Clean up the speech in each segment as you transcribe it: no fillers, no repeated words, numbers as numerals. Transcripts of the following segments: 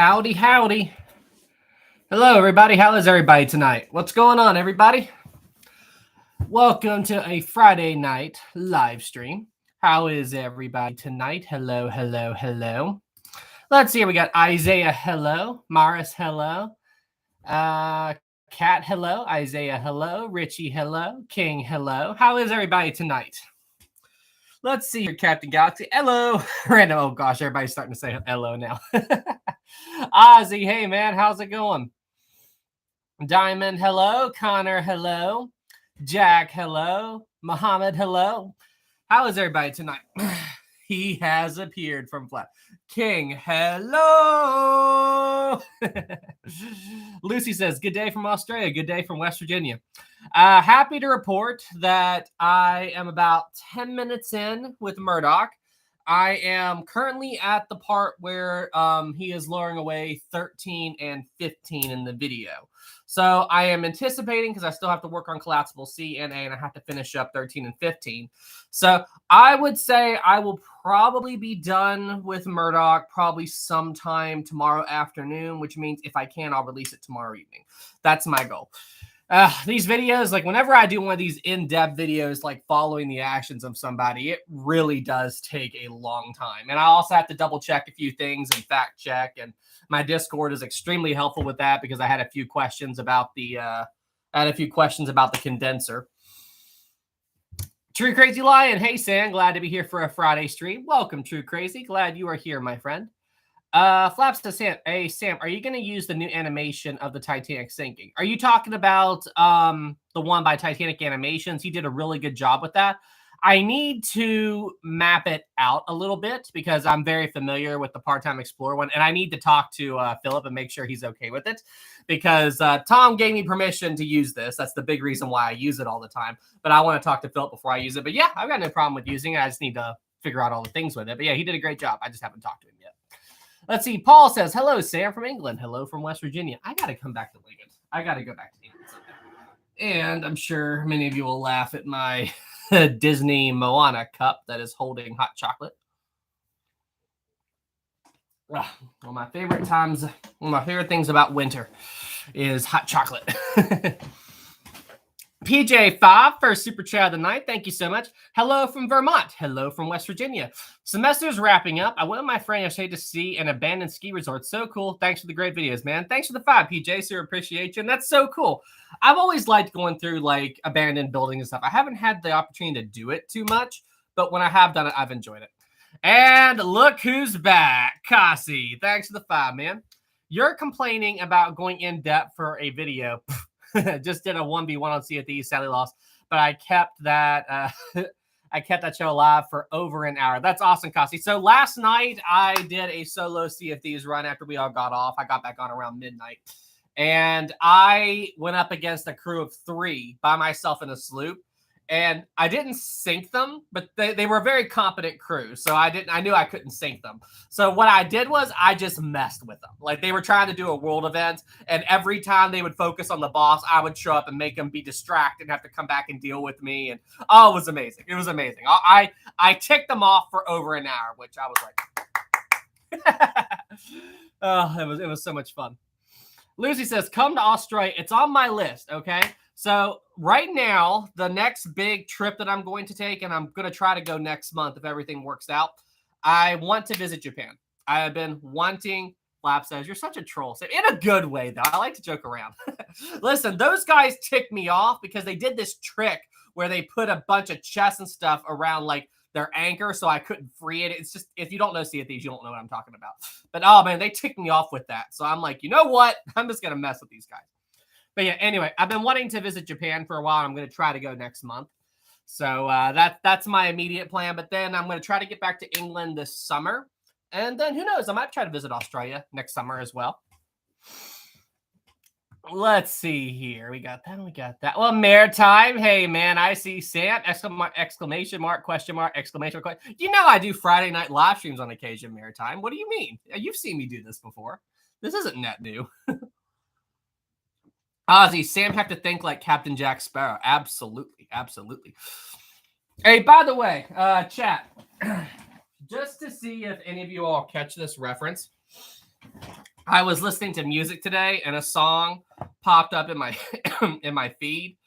Howdy, howdy. Hello, everybody. How is everybody tonight? What's going on, everybody? Welcome to a Friday night live stream. How is everybody tonight? Hello, hello, hello. Let's see. We got Isaiah, hello. Maris, hello. Kat, hello. Isaiah, hello. Richie, hello. King, hello. How is everybody tonight? Let's see here, Captain Galaxy. Hello. Random. Oh, gosh. Everybody's starting to say hello now. Ozzy, hey, man. How's it going? Diamond, hello. Connor, hello. Jack, hello. Muhammad, hello. How is everybody tonight? He has appeared from flat. King, hello. Lucy says, good day from Australia. Good day from West Virginia. Happy to report that I am about 10 minutes in with Murdoch. I am currently at the part where he is luring away 13 and 15 in the video. So I am anticipating, because I still have to work on collapsible C and A, and I have to finish up 13 and 15. So I would say I will probably be done with Murdoch probably sometime tomorrow afternoon, which means if I can, I'll release it tomorrow evening. That's my goal. These videos, like whenever I do one of these in-depth videos, like following the actions of somebody, it really does take a long time. And I also have to double check a few things and fact check. And my Discord is extremely helpful with that because I had a few questions about the condenser. True Crazy Lion, hey Sam, glad to be here for a Friday stream. Welcome, True Crazy. Glad you are here, my friend. Flaps to Sam. Hey, Sam, are you going to use the new animation of the Titanic sinking? Are you talking about the one by Titanic Animations? He did a really good job with that. I need to map it out a little bit because I'm very familiar with the Part-Time Explorer one, and I need to talk to Philip and make sure he's okay with it because Tom gave me permission to use this. That's the big reason why I use it all the time, but I want to talk to Philip before I use it. But yeah, I've got no problem with using it. I just need to figure out all the things with it. But yeah, he did a great job. I just haven't talked to him yet. Let's see. Paul says, hello, Sam from England. Hello from West Virginia. I got to come back to England. I got to go back to England someday. And I'm sure many of you will laugh at my Disney Moana cup that is holding hot chocolate. One of my favorite things about winter is hot chocolate. PJ5 for super chat of the night. Thank you so much. Hello from Vermont. Hello from West Virginia. Semester's wrapping up. I went with my friend yesterday to see an abandoned ski resort. So cool. Thanks for the great videos, man. Thanks for the 5, PJ. So appreciation. That's so cool. I've always liked going through like abandoned buildings and stuff. I haven't had the opportunity to do it too much, but when I have done it, I've enjoyed it. And look who's back. Kasi. Thanks for the 5, man. You're complaining about going in depth for a video. Just did a 1v1 on Sea of Thieves, sadly lost, but I kept that show alive for over an hour. That's awesome, Kasi. So last night I did a solo Sea of Thieves run after we all got off. I got back on around midnight, and I went up against a crew of 3 by myself in a sloop, and I didn't sink them, but they were a very competent crew, so I knew I couldn't sink them. So what I did was I just messed with them. Like they were trying to do a world event, and every time they would focus on the boss, I would show up and make them be distracted and have to come back and deal with me. And oh, it was amazing. It was amazing. I ticked them off for over an hour, which I was like, oh, it was so much fun. Lucy says, come to Australia. It's on my list. Okay. So right now, the next big trip that I'm going to take, and I'm going to try to go next month if everything works out, I want to visit Japan. I have been wanting. Flap says, you're such a troll. So in a good way, though. I like to joke around. Listen, those guys ticked me off because they did this trick where they put a bunch of chests and stuff around like their anchor so I couldn't free it. It's just, if you don't know Sea of Thieves, you don't know what I'm talking about. But oh man, they ticked me off with that. So I'm like, you know what? I'm just going to mess with these guys. But yeah, anyway, I've been wanting to visit Japan for a while. I'm going to try to go next month. So that's my immediate plan. But then I'm going to try to get back to England this summer. And then who knows? I might try to visit Australia next summer as well. Let's see here. We got that. Well, maritime. Hey, man, I see Sam. Exclamation mark, question mark, exclamation mark. You know I do Friday night live streams on occasion, maritime. What do you mean? You've seen me do this before. This isn't net new. Ozzy, Sam have to think like Captain Jack Sparrow. Absolutely. Absolutely. Hey, by the way, chat, just to see if any of you all catch this reference, I was listening to music today and a song popped up in my in my feed,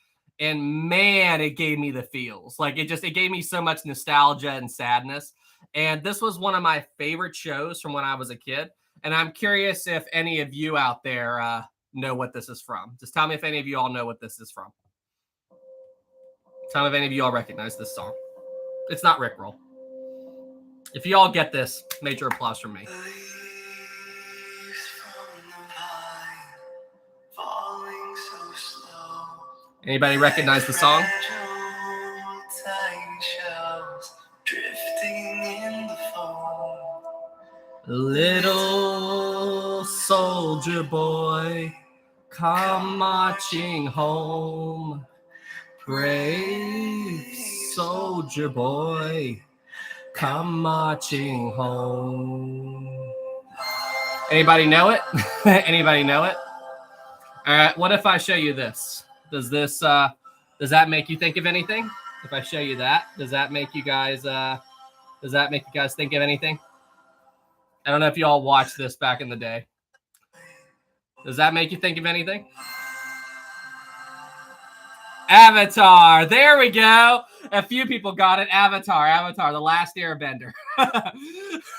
and man, it gave me the feels. Like it gave me so much nostalgia and sadness. And this was one of my favorite shows from when I was a kid. And I'm curious if any of you out there know what this is from. Just tell me if any of you all know what this is from. Tell me if any of you all recognize this song. It's not Rickroll. If you all get this, major applause from me. Anybody recognize the song? Little soldier boy, come marching home. Brave soldier boy, come marching home. Anybody know it? Anybody know it? All right, what if I show you this? Does that make you think of anything? If I show you that, does that make you guys think of anything? I don't know if you all watched this back in the day. Does that make you think of anything? Avatar. There we go. A few people got it. Avatar, The Last Airbender.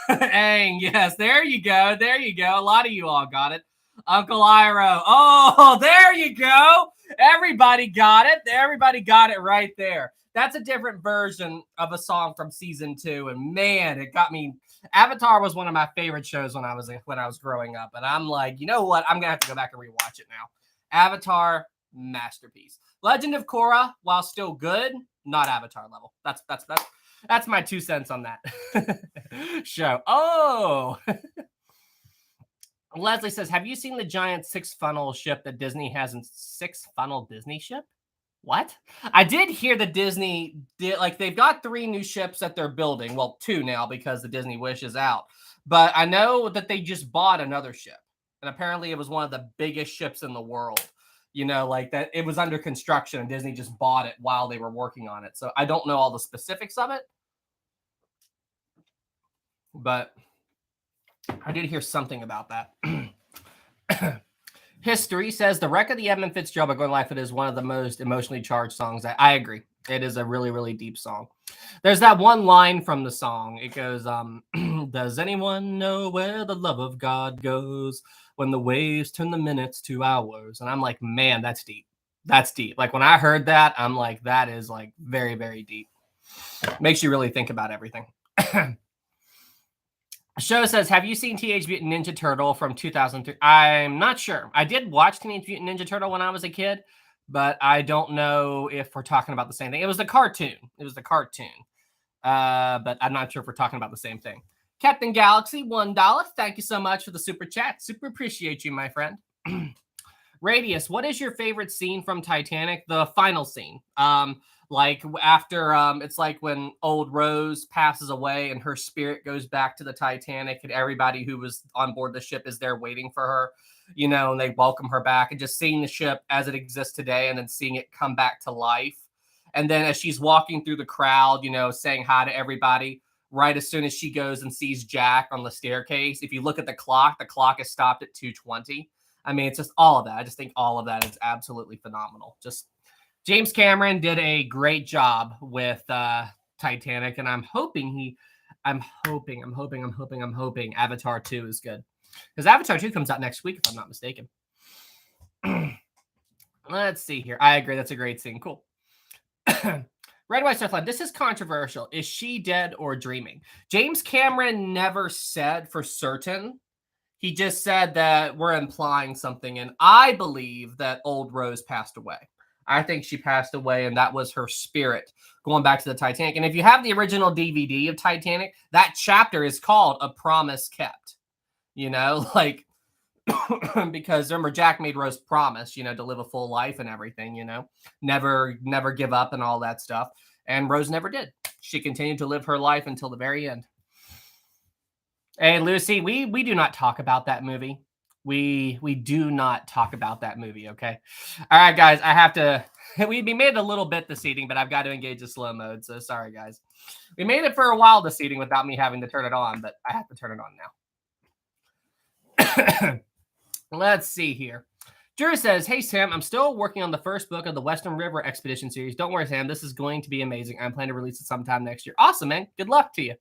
Aang, yes. There you go. A lot of you all got it. Uncle Iroh. Oh, there you go. Everybody got it. Everybody got it right there. That's a different version of a song from season 2. And man, it got me. Avatar was one of my favorite shows when I was growing up. And I'm like, you know what? I'm going to have to go back and rewatch it now. Avatar, masterpiece. Legend of Korra, while still good, not Avatar level. That's my 2 cents on that show. Oh, Leslie says, have you seen the giant 6-funnel ship that Disney has in 6-funnel Disney ship? What? I did hear that Disney did, like, they've got 3 new ships that they're building. Well, 2 now because the Disney Wish is out. But I know that they just bought another ship. And apparently it was one of the biggest ships in the world. You know, like that it was under construction and Disney just bought it while they were working on it. So I don't know all the specifics of it. But I did hear something about that. History says the wreck of the Edmund Fitzgerald by Glenn Lightfoot is one of the most emotionally charged songs. I agree. It is a really, really deep song. There's that one line from the song. It goes, does anyone know where the love of God goes when the waves turn the minutes to hours? And I'm like, man, that's deep. That's deep. Like when I heard that, I'm like, that is like very, very deep. Makes you really think about everything. Show says, have you seen Teenage Mutant Ninja Turtle from 2003? I'm not sure. I did watch Teenage Mutant Ninja Turtle when I was a kid, but I don't know if we're talking about the same thing. It was the cartoon. But I'm not sure if we're talking about the same thing. Captain Galaxy, $1. Thank you so much for the super chat. Super appreciate you, my friend. Radius, what is your favorite scene from Titanic? The final scene. Like after it's like when old Rose passes away and her spirit goes back to the Titanic and everybody who was on board the ship is there waiting for her, you know, and they welcome her back, and just seeing the ship as it exists today and then seeing it come back to life. And then as she's walking through the crowd, you know, saying hi to everybody, right as soon as she goes and sees Jack on the staircase, if you look at the clock is stopped at 2:20. I mean, it's just all of that. I just think all of that is absolutely phenomenal. Just James Cameron did a great job with Titanic, and I'm hoping Avatar 2 is good. Because Avatar 2 comes out next week, if I'm not mistaken. Let's see here. I agree. That's a great scene. Cool. Red White Starflight, this is controversial. Is she dead or dreaming? James Cameron never said for certain. He just said that we're implying something, and I believe that old Rose passed away. I think she passed away, and that was her spirit going back to the Titanic. And if you have the original DVD of Titanic, that chapter is called A Promise Kept. You know, like, because remember, Jack made Rose promise, you know, to live a full life and everything, you know, never give up and all that stuff. And Rose never did. She continued to live her life until the very end. Hey, Lucy, we do not talk about that movie. We do not talk about that movie, okay? All right, guys, I have to... We made it a little bit this evening, but I've got to engage the slow mode, so sorry, guys. We made it for a while this evening without me having to turn it on, but I have to turn it on now. Let's see here. Drew says, hey, Sam, I'm still working on the first book of the Western River Expedition series. Don't worry, Sam. This is going to be amazing. I'm planning to release it sometime next year. Awesome, man. Good luck to you.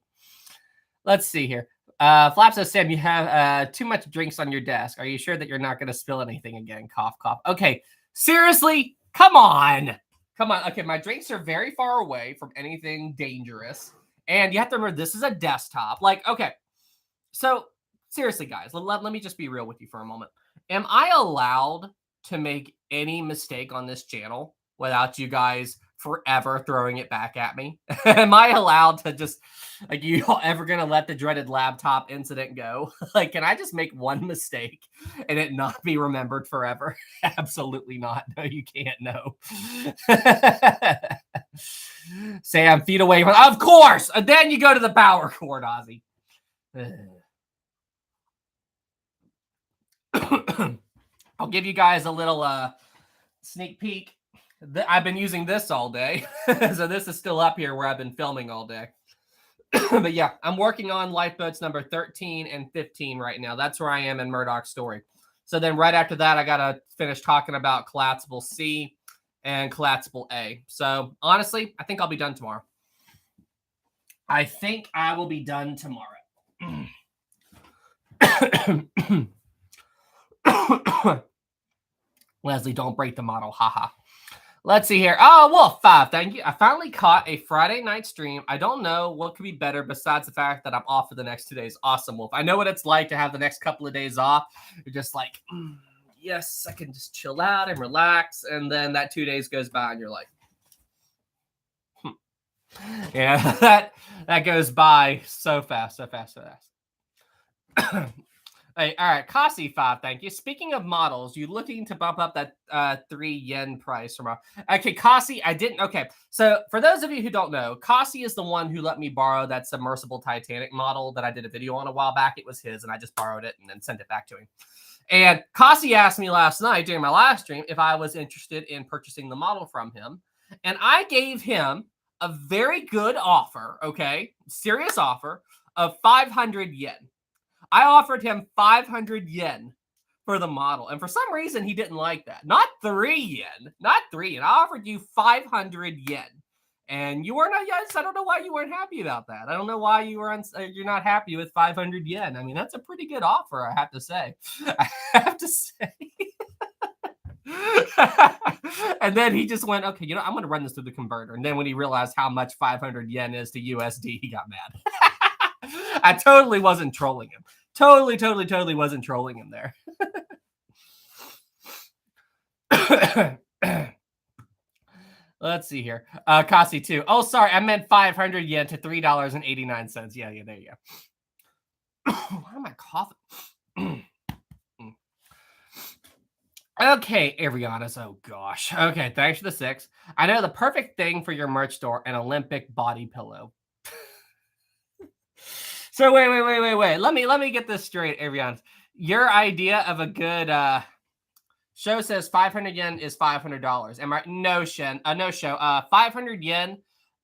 Let's see here. Flap says, Sam, you have too much drinks on your desk. Are you sure that you're not going to spill anything again? Cough, cough. Okay. Seriously? Come on. Come on. Okay, my drinks are very far away from anything dangerous. And you have to remember, this is a desktop. Like, okay. So, seriously, guys, let me just be real with you for a moment. Am I allowed to make any mistake on this channel without you guys forever throwing it back at me? Am I allowed to just, like, you ever going to let the dreaded laptop incident go? Like, can I just make one mistake and it not be remembered forever? Absolutely not. No, you can't. No. Sam, feet away from, of course. And then you go to the power cord, Ozzy. I'll give you guys a little sneak peek. I've been using this all day. So this is still up here where I've been filming all day. But yeah, I'm working on lifeboats number 13 and 15 right now. That's where I am in Murdoch's story. So then right after that, I got to finish talking about collapsible C and collapsible A. So honestly, I think I'll be done tomorrow. I think I will be done tomorrow. Leslie, don't break the model. Haha. Let's see here. Oh, Wolf 5. Thank you. I finally caught a Friday night stream. I don't know what could be better besides the fact that I'm off for the next 2 days. Awesome, Wolf. I know what it's like to have the next couple of days off. You're just like, yes, I can just chill out and relax. And then that 2 days goes by and you're like, Yeah, that goes by so fast, so fast, so fast. Hey, all right, Kasi 5, thank you. Speaking of models, you looking to bump up that 3 yen price from okay, Kasi, I didn't. Okay, so for those of you who don't know, Kasi is the one who let me borrow that submersible Titanic model that I did a video on a while back. It was his, and I just borrowed it and then sent it back to him. And Kasi asked me last night during my live stream if I was interested in purchasing the model from him, and I gave him a very good offer, okay, serious offer of 500 yen. I offered him 500 yen for the model. And for some reason, he didn't like that. Not 3 yen. Not 3 yen. I offered you 500 yen. And you weren't, yes, I don't know why you weren't happy about that. I don't know why you're not happy with 500 yen. I mean, that's a pretty good offer, I have to say. I have to say. And then he just went, okay, I'm going to run this through the converter. And then when he realized how much 500 yen is to USD, he got mad. I totally wasn't trolling him. Totally wasn't trolling him there. Let's see here. Kasi 2. Oh, sorry. I meant 500 yen to $3.89. Yeah, there you go. Why am I coughing? Okay, Ariana's. Oh, gosh. Okay, thanks for the 6. I know the perfect thing for your merch store, an Olympic body pillow. So wait. Let me get this straight, Ariana. Your idea of a good show says 500 yen is $500. Am I? No, Shen. No show. 500 yen.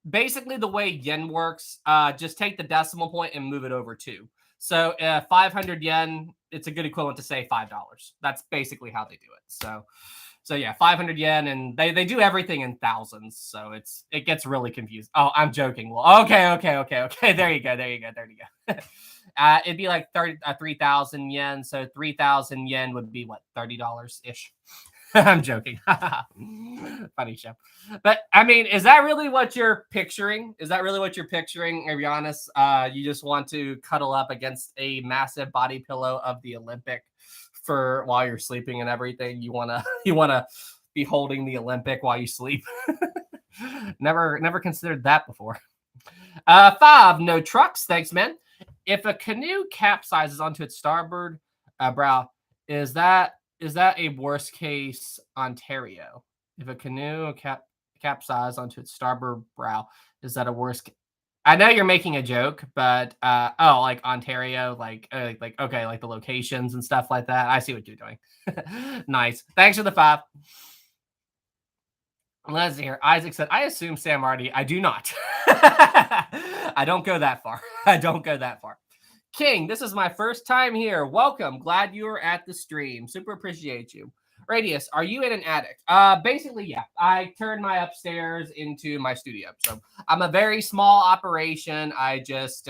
Basically, the way yen works, just take the decimal point and move it over 2. So 500 yen, it's a good equivalent to say $5. That's basically how they do it. So yeah, 500 yen, and they do everything in thousands, so it gets really confused. Oh, I'm joking. Well, okay. There you go. It'd be like 3,000 yen, so 3,000 yen would be what, $30 ish. I'm joking. Funny show. But I mean, is that really what you're picturing? Arianis? You just want to cuddle up against a massive body pillow of the Olympic for while you're sleeping and everything. You wanna be holding the Olympic while you sleep. Never considered that before. 5, no trucks. Thanks, man. If a canoe capsizes onto its starboard brow, is that a worst case Ontario? If a canoe capsizes onto its starboard brow, is that a worst case? I know you're making a joke, but like Ontario, like okay, like the locations and stuff like that. I see what you're doing. Nice. Thanks for the 5. Let's see here. Isaac said, I assume Sam already. I do not. I don't go that far. King, this is my first time here. Welcome. Glad you were at the stream. Super appreciate you. Radius, are you in an attic? Basically, yeah. I turned my upstairs into my studio. So I'm a very small operation. I just,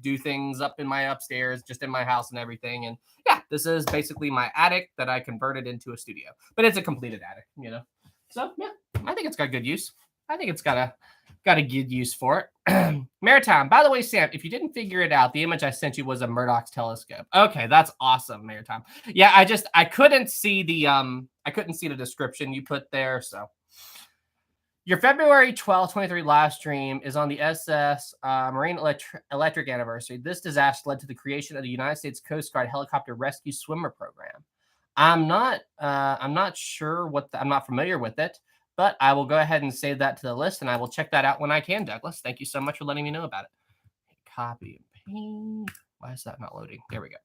do things up in my upstairs, just in my house and everything. And yeah, this is basically my attic that I converted into a studio. But it's a completed attic. So yeah, I think it's got good use. I think it's got a good use for it. Maritime. By the way, Sam, if you didn't figure it out, the image I sent you was a Murdoch's telescope. Okay, that's awesome, Maritime. Yeah, I couldn't see the description you put there. So your February 12th, 23 live stream is on the SS Marine Electric anniversary. This disaster led to the creation of the United States Coast Guard helicopter rescue swimmer program. I'm not sure I'm not familiar with it. But I will go ahead and save that to the list, and I will check that out when I can, Douglas. Thank you so much for letting me know about it. Copy and paste. Why is that not loading? There we go.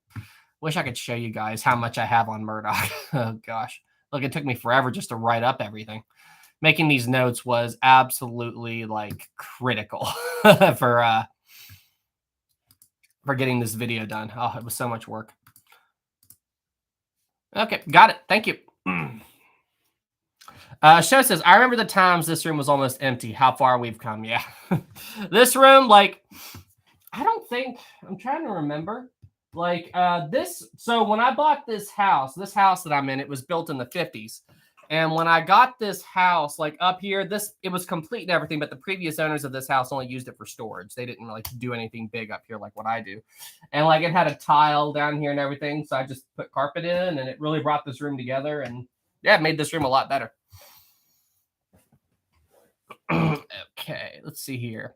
Wish I could show you guys how much I have on Murdoch. Oh, gosh. Look, it took me forever just to write up everything. Making these notes was absolutely, critical for getting this video done. Oh, it was so much work. Okay, got it. Thank you. Show says, I remember the times this room was almost empty. How far we've come. Yeah. This room, I don't think, I'm trying to remember. So when I bought this house that I'm in, it was built in the 50s. And when I got this house, up here, it was complete and everything, but the previous owners of this house only used it for storage. They didn't really do anything big up here like what I do. And it had a tile down here and everything. So I just put carpet in, and it really brought this room together. And yeah, it made this room a lot better. Okay, let's see here.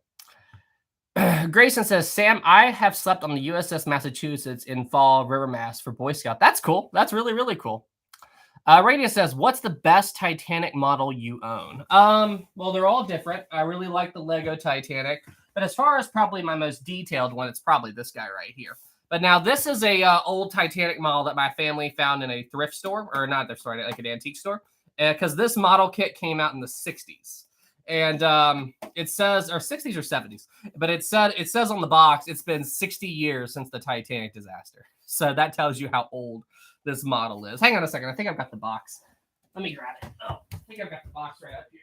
Grayson says, Sam, I have slept on the USS Massachusetts in Fall River Mast for Boy Scout. That's cool. That's really, really cool. Radius says, what's the best Titanic model you own? Well, they're all different. I really like the Lego Titanic. But as far as probably my most detailed one, it's probably this guy right here. But now this is a old Titanic model that my family found in a thrift store. Or not thrift store, like an antique store. Because this model kit came out in the 60s. And it says, or 60s or 70s, but it says on the box, it's been 60 years since the Titanic disaster. So that tells you how old this model is. Hang on a second. I think I've got the box. Let me grab it. Oh, I think I've got the box right up here.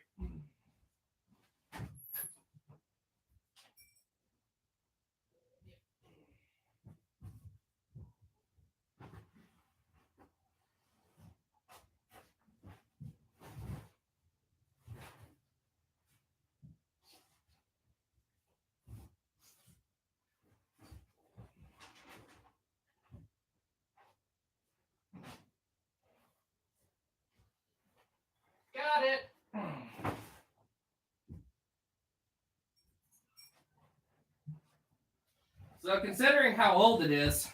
Got it. So considering how old it is,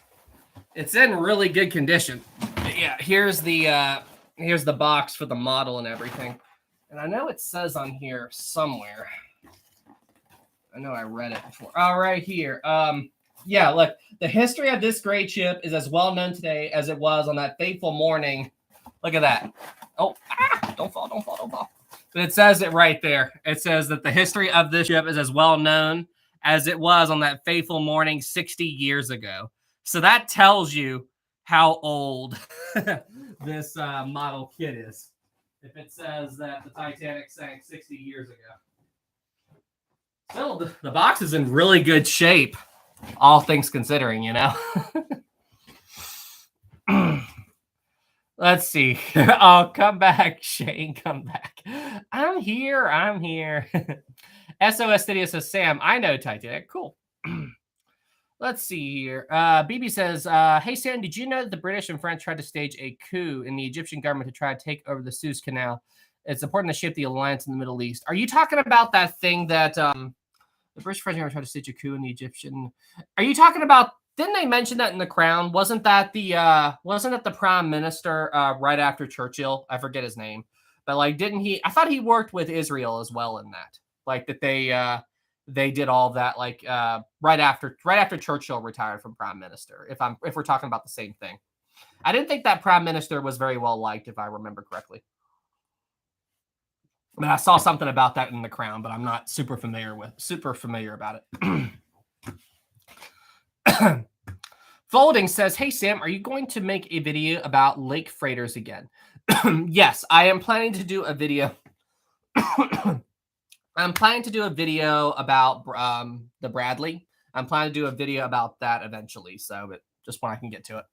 it's in really good condition. But yeah, here's the box for the model and everything. And I know it says on here somewhere. I know I read it before. Oh, right here. Yeah, look, the history of this great ship is as well known today as it was on that fateful morning. Look at that. Oh, don't fall. But it says it right there. It says that the history of this ship is as well known as it was on that fateful morning 60 years ago. So that tells you how old this model kit is. If it says that the Titanic sank 60 years ago. Still, the box is in really good shape, all things considering, Let's see. Oh, come back, Shane. Come back. I'm here. SOS Studio says, Sam, I know Titanic. Cool. Let's see here. BB says, hey, Sam, did you know that the British and French tried to stage a coup in the Egyptian government to try to take over the Suez Canal? It's important to shape the alliance in the Middle East. Are you talking about that thing that the British French tried to stage a coup in the Egyptian? Are you talking about? Didn't they mention that in The Crown? Wasn't that the prime minister right after Churchill? I forget his name, but didn't he? I thought he worked with Israel as well in that. That they did all of that right after Churchill retired from prime minister. If we're talking about the same thing, I didn't think that prime minister was very well liked, if I remember correctly. But I saw something about that in The Crown, but I'm not super familiar about it. Folding says, hey, Sam, are you going to make a video about lake freighters again? Yes, I am planning to do a video. I'm planning to do a video about the Bradley. I'm planning to do a video about that eventually. So, but just when I can get to it.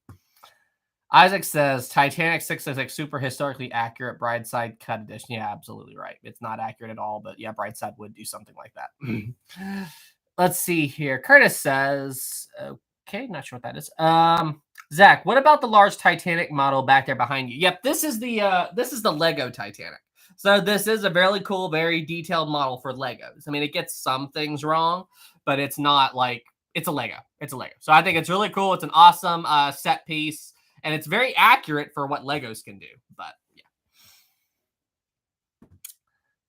Isaac says Titanic 666 super historically accurate Brightside cut edition. Yeah, absolutely right. It's not accurate at all, but yeah, Brightside would do something like that. Let's see here. Curtis says, okay, not sure what that is. Zach, what about the large Titanic model back there behind you? Yep, this is the Lego Titanic. So this is a very cool, very detailed model for Legos. I mean, it gets some things wrong, but it's not like it's a Lego. It's a Lego. So I think it's really cool. It's an awesome set piece. And it's very accurate for what Legos can do. But yeah.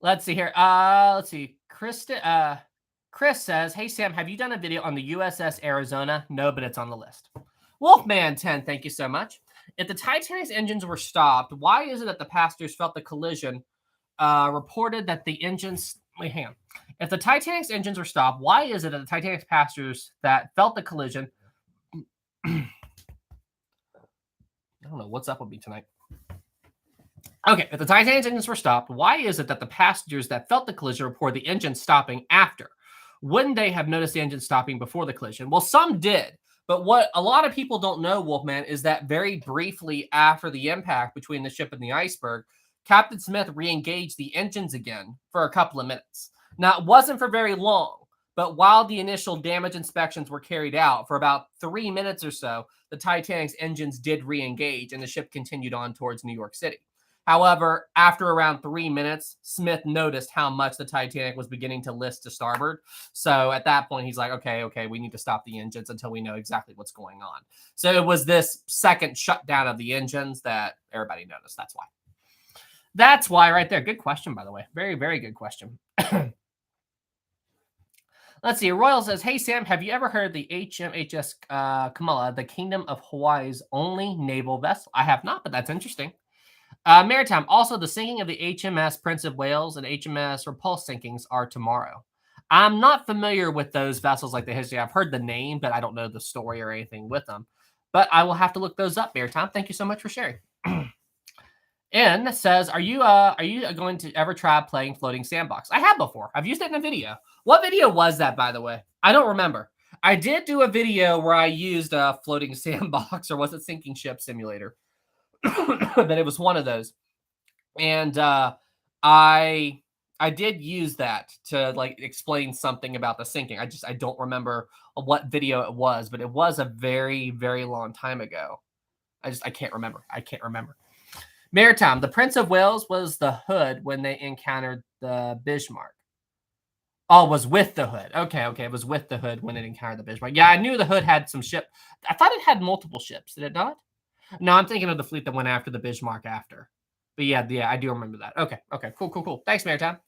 Let's see here. Let's see. Chris says, hey, Sam, have you done a video on the USS Arizona? No, but it's on the list. Wolfman10, thank you so much. If the Titanic's engines were stopped, why is it that the passengers felt the collision reported that the engines... Wait, hang on. If the Titanic's engines were stopped, why is it that the Titanic's passengers that felt the collision... I don't know what's up with me tonight. Okay, if the Titanic's engines were stopped, why is it that the passengers that felt the collision reported the engine stopping after? Wouldn't they have noticed the engine stopping before the collision? Well, some did. But what a lot of people don't know, Wolfman, is that very briefly after the impact between the ship and the iceberg, Captain Smith re-engaged the engines again for a couple of minutes. Now, it wasn't for very long. But while the initial damage inspections were carried out for about 3 minutes or so, the Titanic's engines did re-engage and the ship continued on towards New York City. However, after around 3 minutes, Smith noticed how much the Titanic was beginning to list to starboard. So at that point, he's like, okay, we need to stop the engines until we know exactly what's going on. So it was this second shutdown of the engines that everybody noticed. That's why. That's why right there. Good question, by the way. Very, very good question. Let's see. Royal says, hey, Sam, have you ever heard of the HMHS Kamala, the Kingdom of Hawaii's only naval vessel? I have not, but that's interesting. Maritime. Also, the sinking of the HMS Prince of Wales and HMS Repulse sinkings are tomorrow. I'm not familiar with those vessels like the history. I've heard the name, but I don't know the story or anything with them. But I will have to look those up, Maritime. Thank you so much for sharing. N says, are you going to ever try playing floating sandbox? I have before. I've used it in a video. What video was that, by the way? I don't remember. I did do a video where I used a floating sandbox, or was it sinking ship simulator? But it was one of those. And I did use that to like explain something about the sinking. I don't remember what video it was, but it was a very, very long time ago. I can't remember. I can't remember. Maritime. The Prince of Wales was the Hood when they encountered the Bismarck. Oh, it was with the Hood. Okay. It was with the Hood when it encountered the Bismarck. Yeah, I knew the Hood had some ship. I thought it had multiple ships. Did it not? No, I'm thinking of the fleet that went after the Bismarck after. But yeah, I do remember that. Okay. Cool. Thanks, Maritime.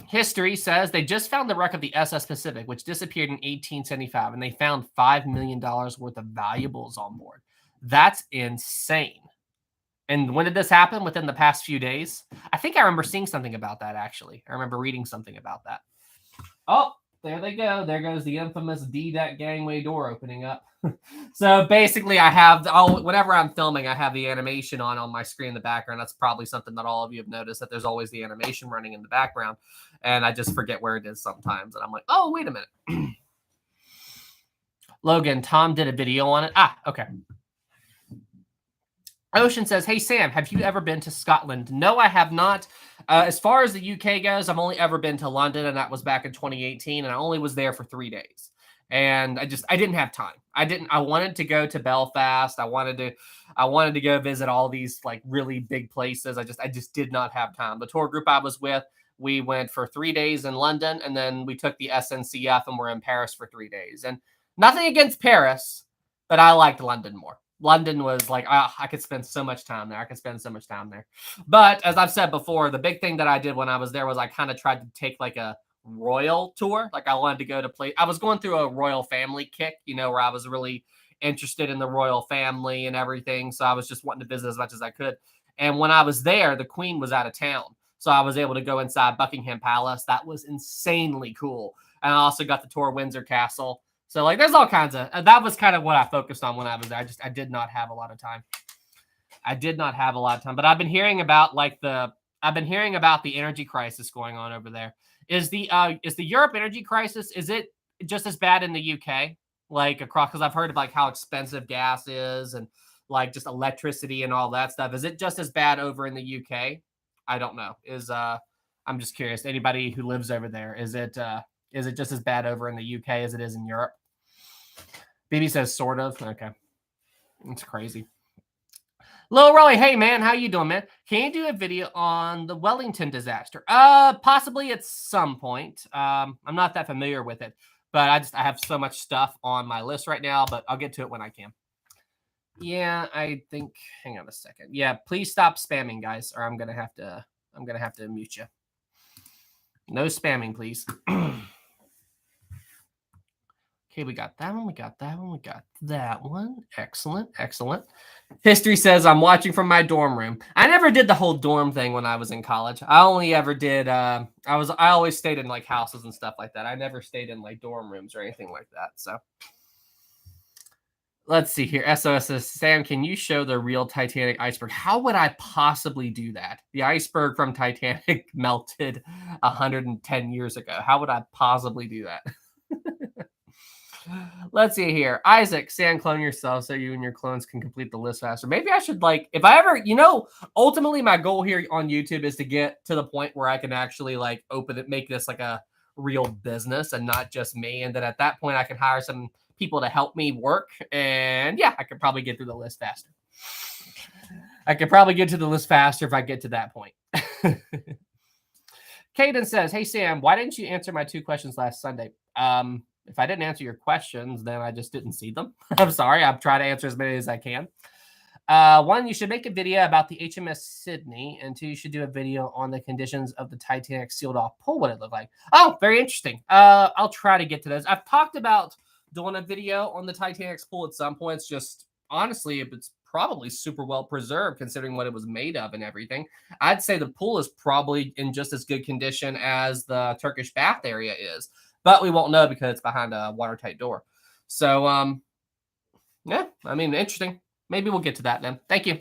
History says they just found the wreck of the SS Pacific, which disappeared in 1875, and they found $5 million worth of valuables on board. That's insane. And when did this happen? Within the past few days? I think I remember seeing something about that, actually. I remember reading something about that. Oh, there they go. There goes the infamous D-deck gangway door opening up. So basically, I have, whenever I'm filming, I have the animation on my screen in the background. That's probably something that all of you have noticed, that there's always the animation running in the background. And I just forget where it is sometimes. And I'm like, oh, wait a minute. Logan, Tom did a video on it. Okay. Ocean says, hey, Sam, have you ever been to Scotland? No, I have not. As far as the UK goes, I've only ever been to London, and that was back in 2018, and I only was there for 3 days. And I didn't have time. I wanted to go to Belfast. I wanted to go visit all these like really big places. I just did not have time. The tour group I was with, we went for 3 days in London, and then we took the SNCF and we're in Paris for 3 days. And nothing against Paris, but I liked London more. London was like, I could spend so much time there. But as I've said before, the big thing that I did when I was there was I kind of tried to take like a royal tour. Like I wanted to go to play. I was going through a royal family kick, where I was really interested in the royal family and everything. So I was just wanting to visit as much as I could. And when I was there, the Queen was out of town. So I was able to go inside Buckingham Palace. That was insanely cool. And I also got to tour Windsor Castle. So like, there's all kinds of, that was kind of what I focused on when I was there. I did not have a lot of time. I did not have a lot of time, but I've been hearing about the energy crisis going on over there. Is the Europe energy crisis, is it just as bad in the UK? Like across, because I've heard of like how expensive gas is and like just electricity and all that stuff. Is it just as bad over in the UK? I don't know. I'm just curious. Anybody who lives over there, is it just as bad over in the UK as it is in Europe? BB says sort of. Okay. It's crazy. Lil Rolly, hey man, how you doing, man? Can you do a video on the Wellington disaster? Possibly at some point. I'm not that familiar with it, but I have so much stuff on my list right now, but I'll get to it when I can. Yeah, I think, hang on a second. Yeah, please stop spamming, guys, or I'm gonna have to mute you. No spamming, please. Okay, we got that one. We got that one. We got that one. Excellent. Excellent. History says I'm watching from my dorm room. I never did the whole dorm thing when I was in college. I only ever did, I always stayed in like houses and stuff like that. I never stayed in like dorm rooms or anything like that. So let's see here. SOS says, Sam, can you show the real Titanic iceberg? How would I possibly do that? The iceberg from Titanic melted 110 years ago. How would I possibly do that? Let's see here. Isaac, Sam, clone yourself so you and your clones can complete the list faster. Maybe I should, like, if I ever, ultimately my goal here on YouTube is to get to the point where I can actually like open it, make this like a real business and not just me. And then at that point I can hire some people to help me work. And yeah, I could probably get through the list faster. I could probably get to the list faster if I get to that point. Caden says, hey Sam, why didn't you answer my 2 questions last Sunday? If I didn't answer your questions, then I just didn't see them. I'm sorry. I've tried to answer as many as I can. 1, you should make a video about the HMS Sydney. And 2, you should do a video on the conditions of the Titanic sealed off pool, what it looked like. Oh, very interesting. I'll try to get to those. I've talked about doing a video on the Titanic's pool at some points. Just honestly, it's probably super well preserved considering what it was made of and everything. I'd say the pool is probably in just as good condition as the Turkish bath area is. But we won't know because it's behind a watertight door. So, yeah, I mean, interesting. Maybe we'll get to that then. Thank you.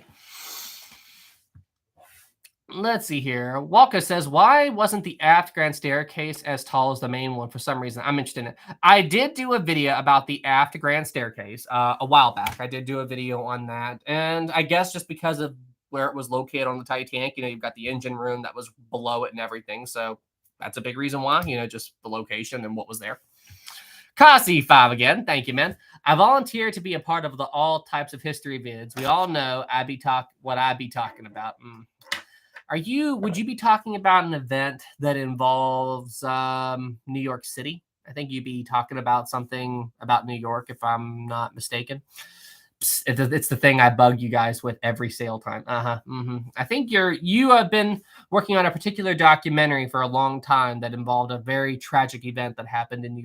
Let's see here. Walker says, why wasn't the aft grand staircase as tall as the main one? For some reason, I'm interested in it. I did do a video about the aft grand staircase a while back. I did do a video on that. And I guess just because of where it was located on the Titanic, you've got the engine room that was below it and everything. So that's a big reason why, just the location and what was there. Kasi5 again. Thank you, man. I volunteer to be a part of the all types of history vids. We all know what I'd be talking about. Would you be talking about an event that involves New York City? I think you'd be talking about something about New York, if I'm not mistaken. It's the thing I bug you guys with every sale time. I think you have been working on a particular documentary for a long time that involved a very tragic event that happened in New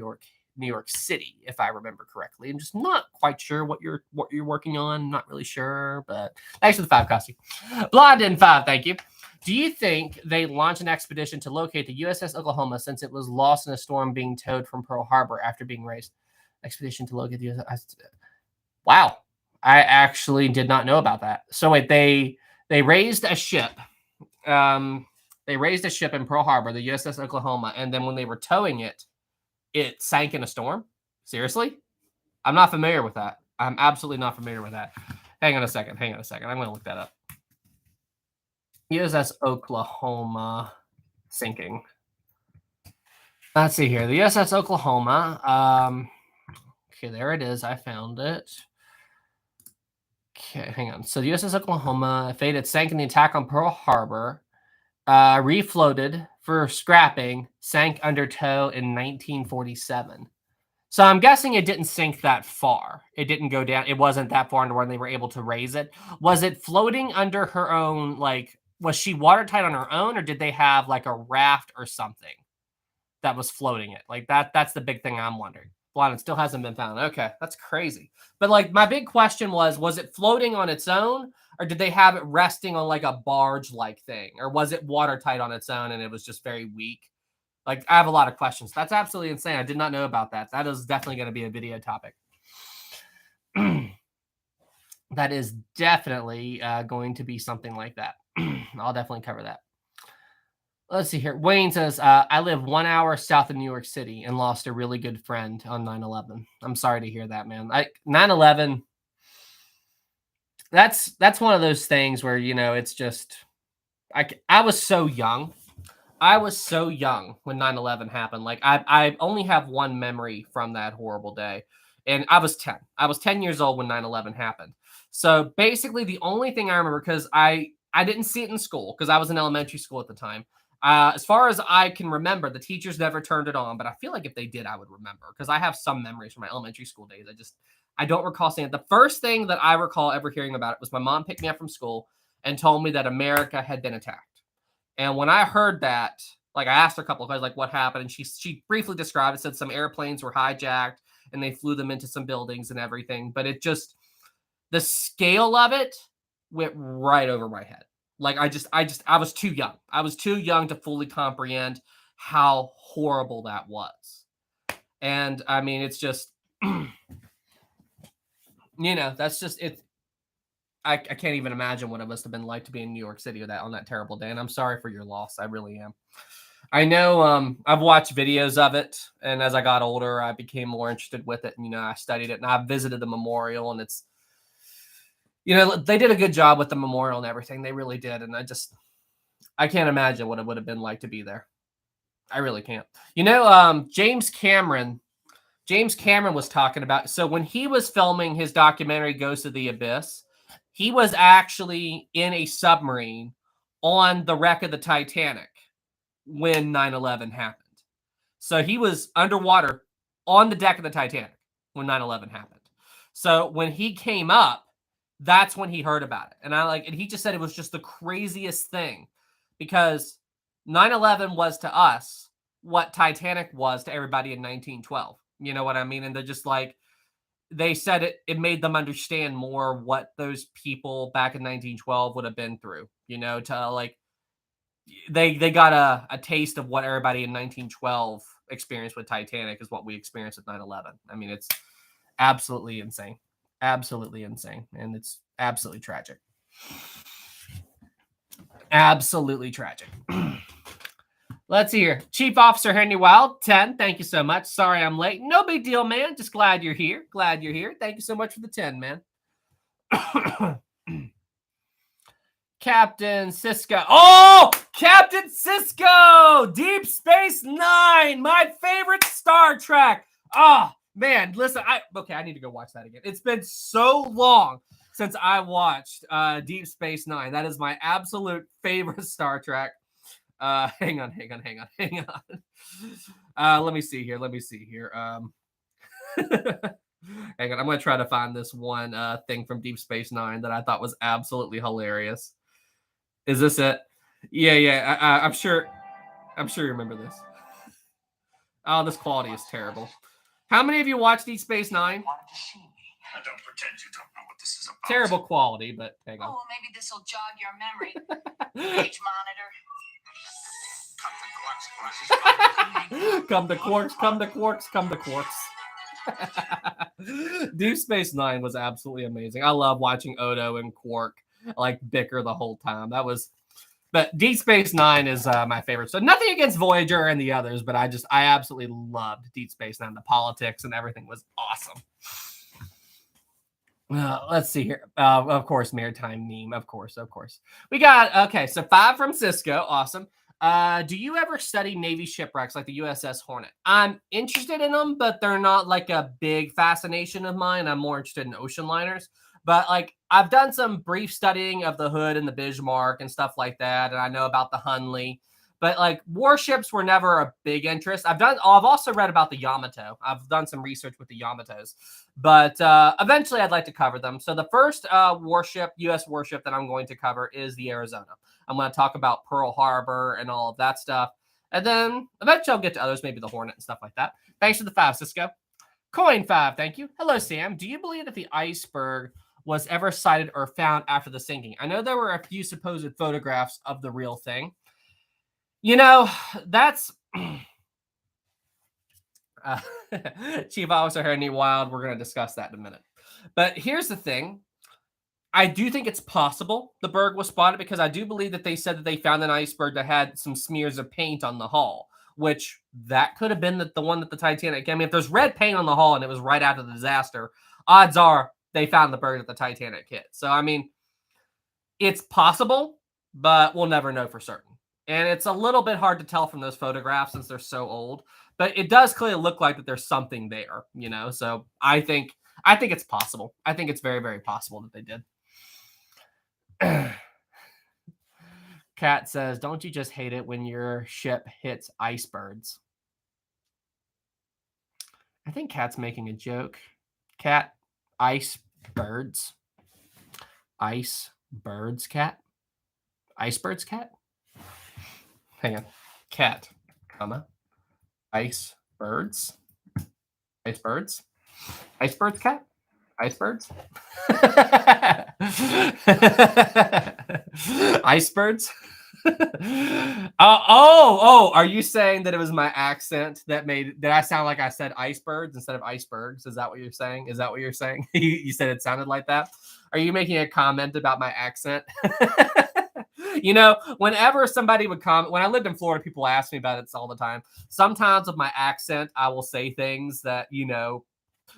York City, if I remember correctly. I'm just not quite sure what you're working on. Not really sure, but thanks for the 5, Costi. Blondin 5, thank you. Do you think they launched an expedition to locate the USS Oklahoma since it was lost in a storm being towed from Pearl Harbor after being raised? Expedition to locate the USS. Wow. I actually did not know about that. So wait, they raised a ship. They raised a ship in Pearl Harbor, the USS Oklahoma, and then when they were towing it, it sank in a storm? Seriously? I'm not familiar with that. I'm absolutely not familiar with that. Hang on a second. I'm going to look that up. USS Oklahoma sinking. Let's see here. The USS Oklahoma. Okay, there it is. I found it. Okay, hang on. So the USS Oklahoma faded, sank in the attack on Pearl Harbor, refloated for scrapping, sank under tow in 1947. So I'm guessing it didn't sink that far. It didn't go down. It wasn't that far into where they were able to raise it. Was it floating under her own, was she watertight on her own, or did they have like a raft or something that was floating it? That's the big thing I'm wondering. Blondin still hasn't been found. Okay, that's crazy. But my big question was it floating on its own, or did they have it resting on like a barge-like thing, or was it watertight on its own and it was just very weak? Like, I have a lot of questions. That's absolutely insane. I did not know about that. That is definitely going to be a video topic. That is definitely going to be something like that. I'll definitely cover that. Let's see here. Wayne says, I live 1 hour south of New York City and lost a really good friend on 9/11. I'm sorry to hear that, man. 9/11, that's one of those things where, you know, it's just, I was so young. I was so young when 9/11 happened. Like, I only have one memory from that horrible day. And I was 10. I was 10 years old when 9/11 happened. So basically the only thing I remember, because I didn't see it in school because I was in elementary school at the time. As far as I can remember, the teachers never turned it on, but I feel like if they did, I would remember because I have some memories from my elementary school days. I don't recall seeing it. The first thing that I recall ever hearing about it was my mom picked me up from school and told me that America had been attacked. And when I heard that, like, I asked her a couple of questions, like, what happened? And she briefly described it, said some airplanes were hijacked and they flew them into some buildings and everything. But it just, the scale of it went right over my head. Like, I was too young. I was too young to fully comprehend how horrible that was. And I mean, it's just, you know, that's just it. I can't even imagine what it must have been like to be in New York City on that terrible day. And I'm sorry for your loss. I really am. I know I've watched videos of it, and as I got older, I became more interested with it. And, you know, I studied it, and I visited the memorial, and it's, you know, they did a good job with the memorial and everything. They really did. And I can't imagine what it would have been like to be there. I really can't. You know, James Cameron was talking about, so when he was filming his documentary Ghost of the Abyss, he was actually in a submarine on the wreck of the Titanic when 9/11 happened. So he was underwater on the deck of the Titanic when 9/11 happened. So when he came up, that's when he heard about it. And he just said it was just the craziest thing because 9/11 was to us what Titanic was to everybody in 1912. You know what I mean? And they're just like, they said it made them understand more what those people back in 1912 would have been through, you know, to like, they got a taste of what everybody in 1912 experienced with Titanic is what we experienced with 9/11. I mean, it's absolutely insane. Absolutely insane. And it's absolutely tragic. Absolutely tragic. Let's see here. Chief Officer Henry Wild, 10. Thank you so much. Sorry I'm late. No big deal, man. Just glad you're here. Glad you're here. Thank you so much for the 10, man. Captain Sisko. Oh, Captain Sisko! Deep Space Nine, my favorite Star Trek. Oh, man, listen, I need to go watch that again. It's been so long since I watched Deep Space Nine. That is my absolute favorite Star Trek. Hang on. Let me see here. Hang on, I'm going to try to find this one thing from Deep Space Nine that I thought was absolutely hilarious. Is this it? Yeah. I'm sure you remember this. Oh, this quality is terrible. How many of you watched Deep Space Nine? I don't pretend you don't know what this is about. Terrible quality, but hang on. Oh, well, maybe this will jog your memory. Page monitor. Come to Quarks. Deep Space Nine was absolutely amazing. I love watching Odo and Quark like bicker the whole time. But Deep Space Nine is my favorite. So nothing against Voyager and the others, but I absolutely loved Deep Space Nine. The politics and everything was awesome. Let's see here. Of course, maritime meme. Of course. We got, okay, so 5 from Cisco. Awesome. Do you ever study Navy shipwrecks like the USS Hornet? I'm interested in them, but they're not like a big fascination of mine. I'm more interested in ocean liners. But like, I've done some brief studying of the Hood and the Bismarck and stuff like that, and I know about the Hunley. But like, warships were never a big interest. I've also read about the Yamato. I've done some research with the Yamatos, but eventually I'd like to cover them. So the first U.S. warship that I'm going to cover is the Arizona. I'm going to talk about Pearl Harbor and all of that stuff. And then eventually I'll get to others, maybe the Hornet and stuff like that. Thanks for the 5, Cisco. Coin 5, thank you. Hello, Sam. Do you believe that the Iceberg was ever sighted or found after the sinking? I know there were a few supposed photographs of the real thing. You know, that's Chief Officer Henry Wild. We're going to discuss that in a minute. But here's the thing. I do think it's possible the Berg was spotted because I do believe that they said that they found an iceberg that had some smears of paint on the hull, which that could have been the one that the Titanic. I mean, if there's red paint on the hull and it was right after the disaster, odds are they found the Berg that the Titanic hit. So, I mean, it's possible, but we'll never know for certain. And it's a little bit hard to tell from those photographs since they're so old, but it does clearly look like that there's something there, you know? So I think it's possible. I think it's very, very possible that they did. Kat says, don't you just hate it when your ship hits icebergs? I think Kat's making a joke. Kat, icebergs. Icebergs, Kat? Icebergs, Cat? Hang on. Cat, comma. Icebergs. Icebergs. Icebergs, Cat? Icebergs? Icebergs? Are you saying that it was my accent that I sound like I said icebergs instead of icebergs? Is that what you're saying? You said it sounded like that? Are you making a comment about my accent? You know, whenever somebody would comment, when I lived in Florida, people ask me about it all the time. Sometimes with my accent, I will say things that, you know,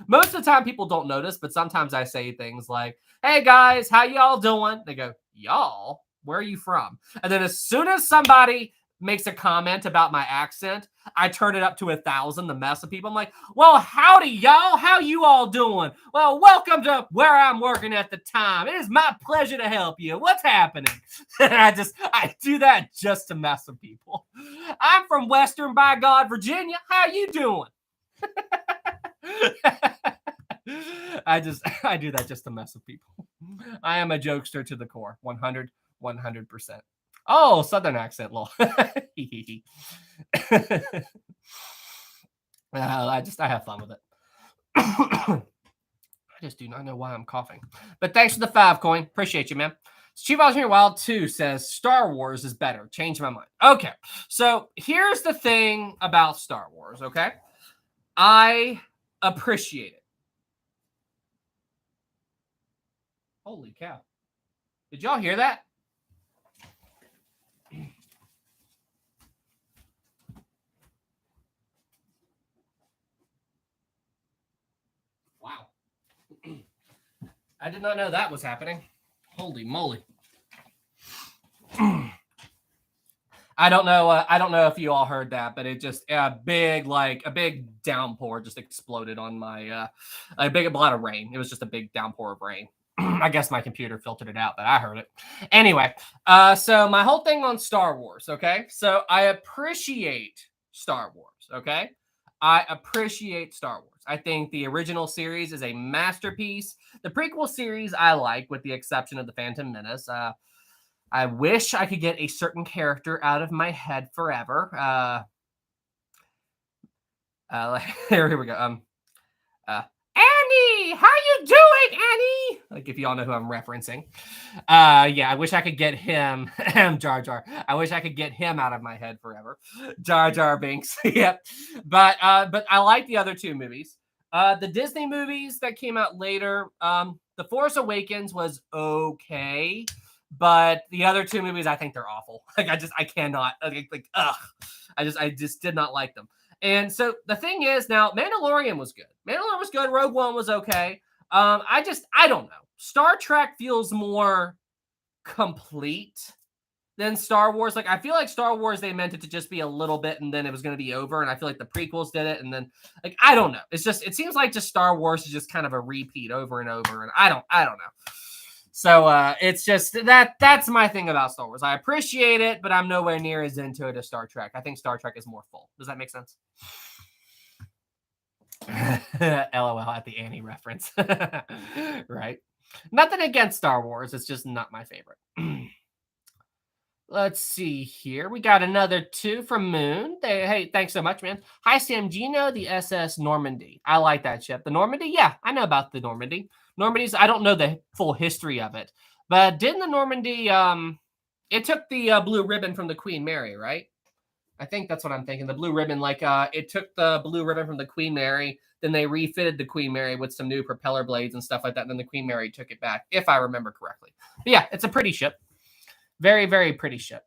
most of the time people don't notice, but sometimes I say things like, hey guys, how y'all doing? They go, y'all? Where are you from? And then as soon as somebody makes a comment about my accent, I turn it up to 1,000 to mess with people. I'm like, well, howdy, y'all. How you all doing? Well, welcome to where I'm working at the time. It is my pleasure to help you. What's happening? And I do that just to mess with people. I'm from Western, by God, Virginia. How you doing? I do that just to mess with people. I am a jokester to the core. 100%. Oh, Southern accent, lol. I have fun with it. I just do not know why I'm coughing. But thanks for the 5 coin. Appreciate you, man. Chief Officer Here Wild 2 says Star Wars is better. Change my mind. Okay, so here's the thing about Star Wars, okay? I appreciate it. Holy cow. Did y'all hear that? Wow. I did not know that was happening. Holy moly. I don't know if you all heard that, but it just a big downpour just exploded on my a lot of rain. It was just a big downpour of rain. I guess my computer filtered it out, but I heard it. Anyway, so my whole thing on Star Wars, okay? So I appreciate Star Wars, okay? I appreciate Star Wars. I think the original series is a masterpiece. The prequel series I like, with the exception of The Phantom Menace. I wish I could get a certain character out of my head forever. Here we go. Annie, how you doing, Annie? Like, if y'all know who I'm referencing. Yeah, I wish I could get him, Jar Jar. I wish I could get him out of my head forever. Jar Jar Binks. Yep. But I like the other 2 movies. The Disney movies that came out later, The Force Awakens was okay, but the other 2 movies, I think they're awful. Like, I cannot, ugh. I just did not like them. And so the thing is, now Mandalorian was good. Rogue One was okay. I don't know. Star Trek feels more complete than Star Wars. Like, I feel like Star Wars, they meant it to just be a little bit and then it was going to be over. And I feel like the prequels did it. And then, like, I don't know. It seems like just Star Wars is just kind of a repeat over and over. And I don't know. So it's just that's my thing about Star Wars. I appreciate it, but I'm nowhere near as into it as Star Trek. I think Star Trek is more full. Does that make sense? LOL at the Annie reference. Right. Nothing against Star Wars. It's just not my favorite. Let's see here. We got another 2 from Moon. Hey, thanks so much, man. Hi, Sam. Do you know the SS Normandy? I like that ship. The Normandy? Yeah, I know about the Normandy. Normandy's, I don't know the full history of it, but didn't the Normandy, it took the blue ribbon from the Queen Mary, right? I think that's what I'm thinking. The blue ribbon, like it took the blue ribbon from the Queen Mary, then they refitted the Queen Mary with some new propeller blades and stuff like that. And then the Queen Mary took it back, if I remember correctly. But yeah, it's a pretty ship. Very, very pretty ship.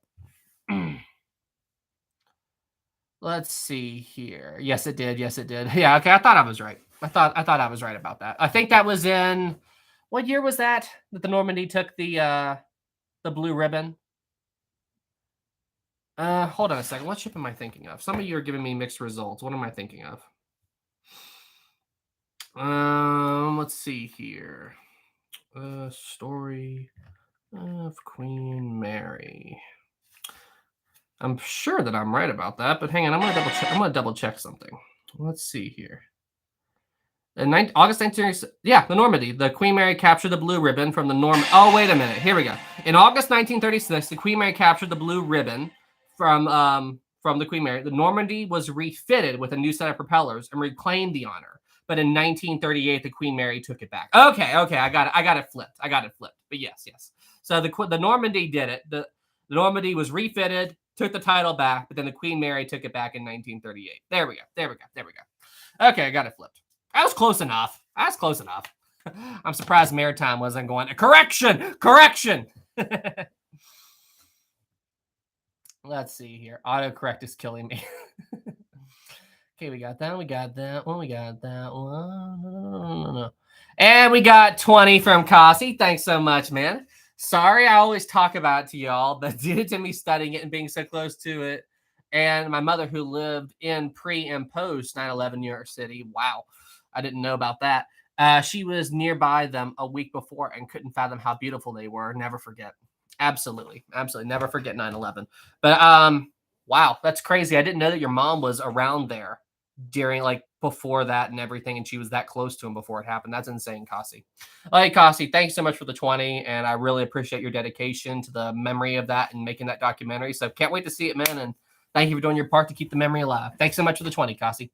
Let's see here. Yes, it did. Yes, it did. Yeah, okay. I thought I was right. I thought I was right about that. I think that was in what year was that the Normandy took the blue ribbon? Hold on a second. What ship am I thinking of? Some of you are giving me mixed results. What am I thinking of? Let's see here. Story of Queen Mary. I'm sure that I'm right about that, but hang on, I'm gonna double check something. Let's see here. In August 1936, yeah, the Normandy. The Queen Mary captured the blue ribbon from the Norm. Oh, wait a minute. Here we go. In August 1936, the Queen Mary captured the blue ribbon from the Queen Mary. The Normandy was refitted with a new set of propellers and reclaimed the honor. But in 1938, the Queen Mary took it back. Okay, I got it flipped. But yes. So the Normandy did it. The Normandy was refitted, took the title back, but then the Queen Mary took it back in 1938. There we go. Okay, I got it flipped. I was close enough. I'm surprised Maritime wasn't going, correction. Let's see here. Autocorrect is killing me. Okay, we got that one. And we got 20 from Kasi. Thanks so much, man. Sorry, I always talk about it to y'all, but due to me studying it and being so close to it, and my mother who lived in pre and post 9/11 New York City, wow, I didn't know about that. She was nearby them a week before and couldn't fathom how beautiful they were. Never forget. Absolutely. Never forget 9/11. But wow, that's crazy. I didn't know that your mom was around there during before that and everything, and she was that close to him before it happened. That's insane, Kasi. All right, Kasi, thanks so much for the 20, and I really appreciate your dedication to the memory of that and making that documentary. So can't wait to see it, man, and thank you for doing your part to keep the memory alive. Thanks so much for the 20, Kasi.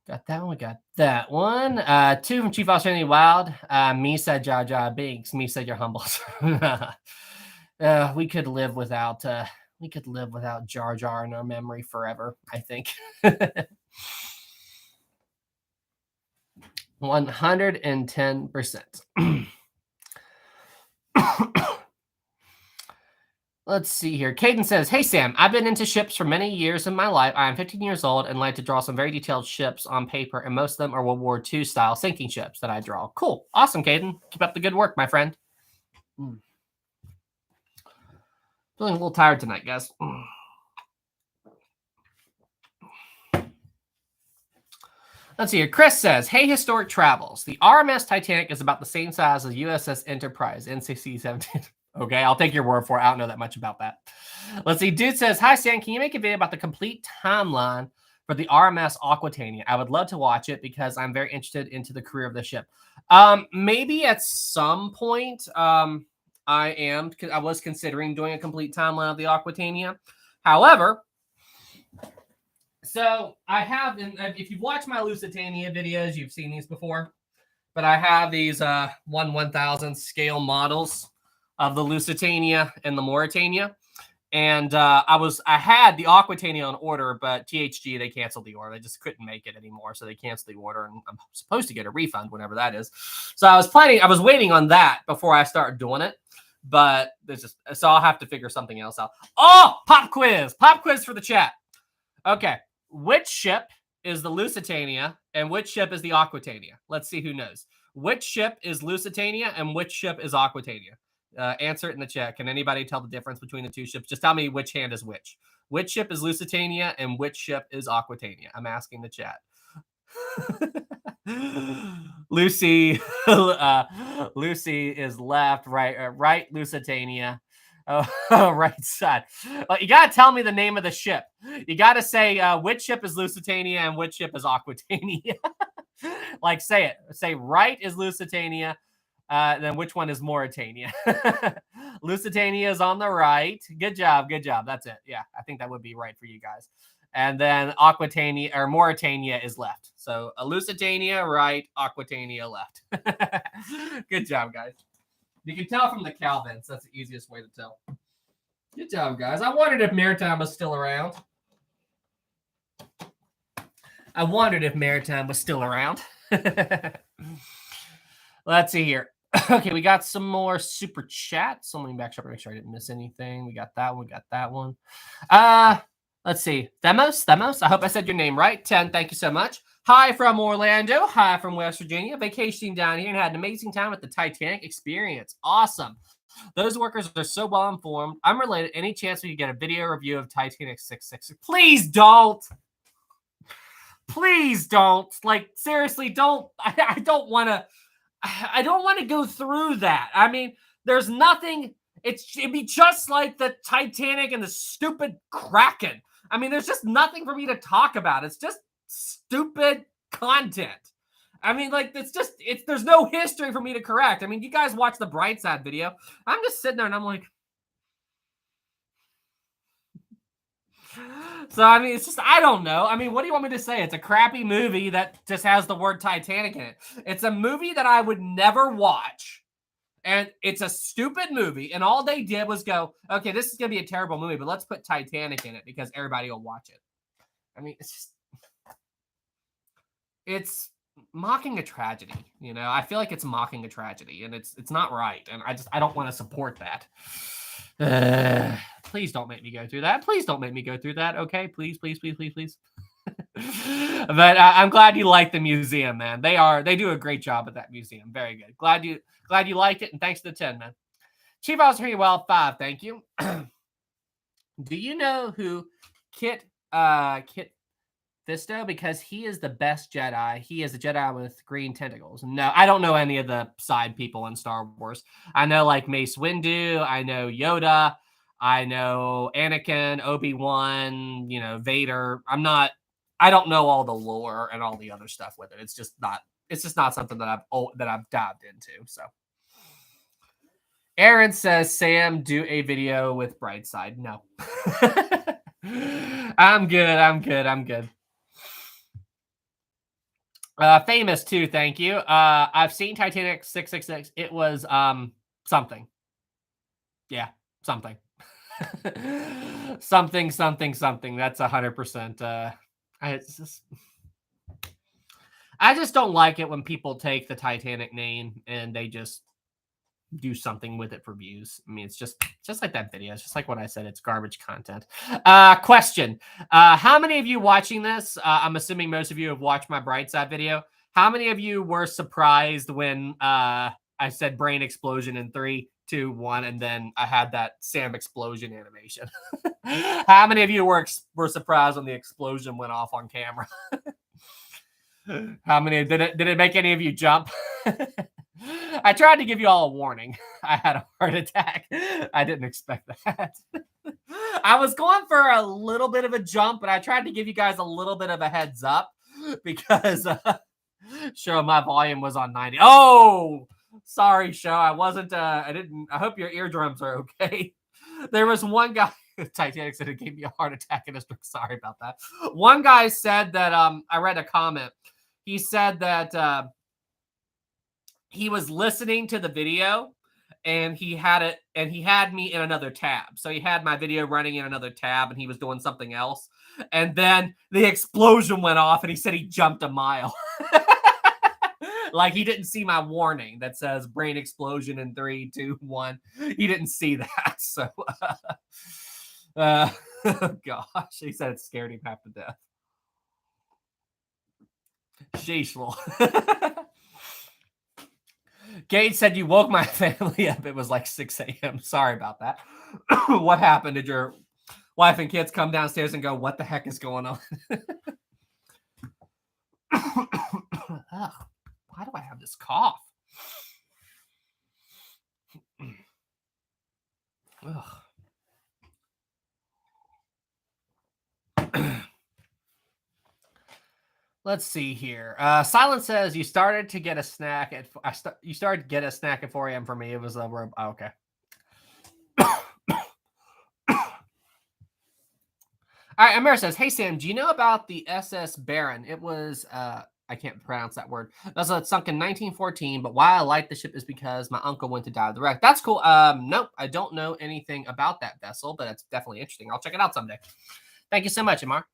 Got that one. We got that one. 2 from Chief Australian Wild. Misa Jar Jar Binks. Misa your humbles. We could live without Jar Jar in our memory forever, I think. 110%. Let's see here. Caden says, hey, Sam, I've been into ships for many years in my life. I am 15 years old and like to draw some very detailed ships on paper, and most of them are World War II style sinking ships that I draw. Cool. Awesome, Caden. Keep up the good work, my friend. Feeling a little tired tonight, guys. Let's see here. Chris says, hey, Historic Travels. The RMS Titanic is about the same size as USS Enterprise, NCC-17. Okay, I'll take your word for it. I don't know that much about that. Let's see. Dude says, hi, Sam. Can you make a video about the complete timeline for the RMS Aquitania? I would love to watch it because I'm very interested into the career of the ship. Maybe at some point, I was considering doing a complete timeline of the Aquitania. However, so I have, if you've watched my Lusitania videos, you've seen these before, but I have these 1/1000 scale models of the Lusitania and the Mauritania. And I had the Aquitania on order, but THG, they canceled the order. They just couldn't make it anymore. So they canceled the order, and I'm supposed to get a refund whenever that is. So I was waiting on that before I start doing it. But so I'll have to figure something else out. Oh, pop quiz for the chat. Okay. Which ship is the Lusitania and which ship is the Aquitania? Let's see who knows. Which ship is Lusitania and which ship is Aquitania? Answer it in the chat. Can anybody tell the difference between the two ships? Just tell me which hand is which. Which ship is Lusitania and which ship is Aquitania? I'm asking the chat. Lucy is left, right Lusitania. Right side. You gotta tell me the name of the ship. You gotta say which ship is Lusitania and which ship is Aquitania. Say it. Say right is Lusitania. Then which one is Mauritania? Lusitania is on the right. Good job. That's it. Yeah, I think that would be right for you guys. And then Aquitania or Mauritania is left. So Lusitania right, Aquitania left. Good job, guys. You can tell from the Calvins. That's the easiest way to tell. Good job, guys. I wondered if Maritime was still around. Let's see here. Okay, we got some more super chats. Let me back up, make sure I didn't miss anything. We got that one. We got that one. Let's see. Themos. I hope I said your name right. 10. Thank you so much. Hi from Orlando. Hi from West Virginia. Vacationing down here and had an amazing time at the Titanic experience. Awesome. Those workers are so well informed. I'm related. Any chance we could get a video review of Titanic 666? Please don't. Please don't. Like, seriously, don't. I don't want to. I don't want to go through that. I mean, there's nothing. It'd be just like the Titanic and the stupid Kraken. I mean, there's just nothing for me to talk about. It's just stupid content. I mean, like, there's no history for me to correct. I mean, you guys watch the Brightside video. I'm just sitting there and I'm like, so, I mean, it's just, I don't know. I mean, what do you want me to say? It's a crappy movie that just has the word Titanic in it. It's a movie that I would never watch. And it's a stupid movie. And all they did was go, okay, this is going to be a terrible movie, but let's put Titanic in it because everybody will watch it. I mean, it's mocking a tragedy. You know, I feel like it's mocking a tragedy and it's not right. And I don't want to support that. Please don't make me go through that. Please don't make me go through that. Okay, please. But I'm glad you like the museum, man. They do a great job at that museum. Very good. Glad you liked it, and thanks to the 10, man. Chief Officer here, well, 5. Thank you. Do you know who Kit Fisto? Because he is the best Jedi. He is a Jedi with green tentacles. No, I don't know any of the side people in Star Wars. I know like Mace Windu. I know Yoda. I know Anakin, Obi-Wan, Vader. I don't know all the lore and all the other stuff with it. It's just not something that I've dived into. So Aaron says, Sam, do a video with Brightside. No. I'm good. Famous too, thank you. I've seen Titanic 666. It was something. Yeah, something. something. That's 100%. I just don't like it when people take the Titanic name and they just do something with it for views. I mean, it's just like that video. It's just like what I said. It's garbage content. Question. How many of you watching this, I'm assuming most of you have watched my Brightside video. How many of you were surprised when I said brain explosion in 3, 2, 1, and then I had that Sam explosion animation? How many of you were surprised when the explosion went off on camera? How many did it make any of you jump? I tried to give you all a warning. I had a heart attack. I didn't expect that. I was going for a little bit of a jump, but I tried to give you guys a little bit of a heads up because Show, my volume was on 90. Oh, sorry, Show. I hope your eardrums are okay. There was one guy, Titanic said it gave me a heart attack in his drink. Sorry about that. One guy said that, I read a comment. He said that he was listening to the video and he had me in another tab. So he had my video running in another tab and he was doing something else. And then the explosion went off and he said he jumped a mile. Like he didn't see my warning that says brain explosion in 3, 2, 1. He didn't see that. So, gosh, he said it scared him half to death. Sheesh. Gage said you woke my family up. It was like 6 a.m. Sorry about that. What happened? Did your wife and kids come downstairs and go, what the heck is going on? Ugh, why do I have this cough? Let's see here. Silence says you started to get a snack at 4 a.m. for me. It was okay. All right, Amir says, hey, Sam, do you know about the SS Baron? It was, I I can't pronounce that word. Vessel that sunk in 1914, but why I like the ship is because my uncle went to die of the wreck. That's cool. Nope, I don't know anything about that vessel, but it's definitely interesting. I'll check it out someday. Thank you so much, Amar.